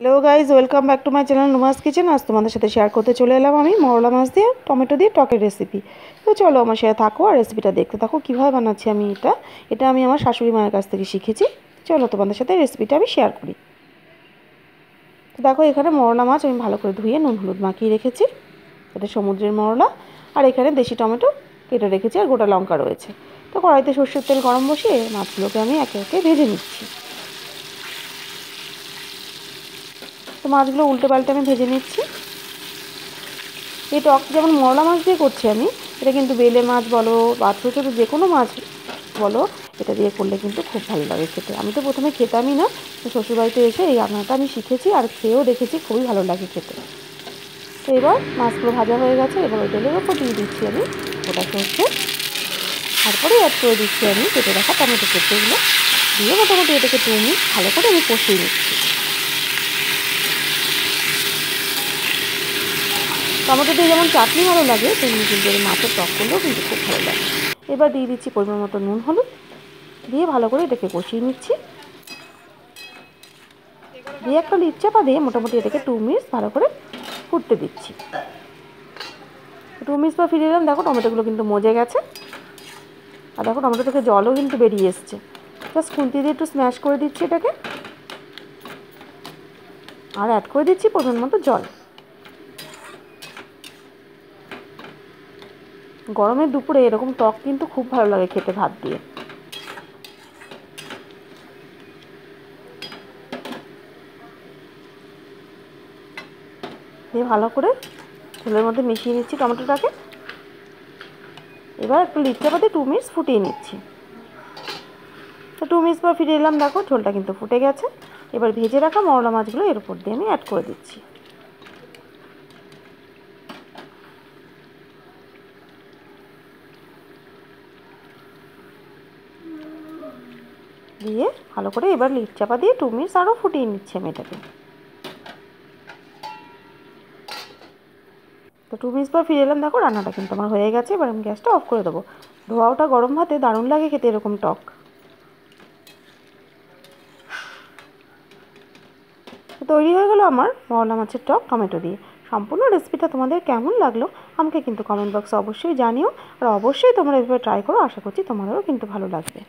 Hello guys, welcome back to my channel নুমাস kitchen. আজ তোমাদের সাথে শেয়ার করতে চলে এলাম আমি মরলা মাছ দিয়ে টমেটো দিয়ে টকের রেসিপি। তো চলো আমার সাথে থাকো আর রেসিপিটা দেখতে থাকো কীভাবে বানাচ্ছি আমি। এটা আমি আমার শাশুড়ি মায়ের কাছ থেকে শিখেছি। চলো তোমাদের সাথে রেসিপিটা আমি শেয়ার করি। তো দেখো, এখানে মরলা মাছ আমি ভালো করে ধুয়ে নুন হলুদ মাখিয়ে রেখেছি। এটা সমুদ্রের মরলা। আর এখানে দেশি টমেটো কেটে রেখেছি, আর গোটা লঙ্কা রয়েছে। তো কড়াইতে সর্ষের তেল গরম বসিয়ে মাছগুলোকে আমি একে একে ভেজে নিচ্ছি। তো মাছগুলো উল্টে পাল্টে আমি ভেজে নিচ্ছি। এই টক যেমন মরলা মাছ দিয়ে করছি আমি, এটা কিন্তু বেলে মাছ বলো বা ছোটো ছোটো যে কোনো মাছ বলো, এটা দিয়ে করলে কিন্তু খুব ভালো লাগে খেতে। আমি তো প্রথমে খেতামই না, শ্বশুরবাড়িতে এসে এই রান্নাটা আমি শিখেছি আর খেয়েও দেখেছি, খুবই ভালো লাগে খেতে। তো এবার মাছগুলো ভাজা হয়ে গেছে, এবার ওই তেলের ওপর দিয়ে দিচ্ছি আমি গোটা সর্ষে। তারপরে অ্যাড করে দিচ্ছি আমি কেটে রাখা টমেটো কুচোগুলো, দিয়ে মোটামুটি এটাকে 2 মিনিট ভালো করে আমি কষিয়ে নিচ্ছি। টমেটো দিয়ে যেমন চাটনি ভালো লাগে, তেমনি কিন্তু এই মাছের টক করলেও কিন্তু খুব ভালো লাগে। এবার দিয়ে দিচ্ছি পরিমাণ মতো নুন হলুদ, দিয়ে ভালো করে এটাকে কষিয়ে নিচ্ছি। দিয়ে একটা লিড চাপা দিয়ে মোটামুটি এটাকে 2 মিনিট ভালো করে ফুটতে দিচ্ছি। 2 মিনিট পর ফিরে এলাম, দেখো টমেটোগুলো কিন্তু মজে গেছে। আর দেখো টমেটো থেকে জলও কিন্তু বেরিয়ে এসছে। জাস্ট খুন্তি দিয়ে একটু স্ম্যাশ করে দিচ্ছি এটাকে, আর অ্যাড করে দিচ্ছি পরিমাণ মতো জল। গরমের দুপুরে এরকম টক কিন্তু খুব ভালো লাগে খেতে ভাত দিয়ে। দিয়ে ভালো করে ঝোলের মধ্যে মিশিয়ে নিচ্ছি টমেটোটাকে। এবার একটু লিড চাপা দিয়ে 2 মিনিট ফুটিয়ে নিচ্ছি। তো 2 মিনিট পর ফিরে এলাম, দেখো ঝোলটা কিন্তু ফুটে গেছে। এবার ভেজে রাখা মরলা মাছগুলো এর উপর দিয়ে আমি অ্যাড করে দিচ্ছি। দিয়ে ভালো করে এবার লিড চাপা দিয়ে 2 মিনিট আরও ফুটিয়ে নিচ্ছি আমি এটাকে। তো 2 মিনিট পর ফিরে এলাম, দেখো রান্নাটা কিন্তু আমার হয়ে গেছে। এবার আমি গ্যাসটা অফ করে দেবো। ধোয়াওটা গরম ভাতে দারুণ লাগে খেতে এরকম টক। তৈরি হয়ে গেল আমার মরলা মাছের টক টমেটো দিয়ে। সম্পূর্ণ রেসিপিটা তোমাদের কেমন লাগলো আমাকে কিন্তু কমেন্ট বক্সে অবশ্যই জানিও। আর অবশ্যই তোমরা এভাবে ট্রাই করো, আশা করছি তোমাদেরও কিন্তু ভালো লাগবে।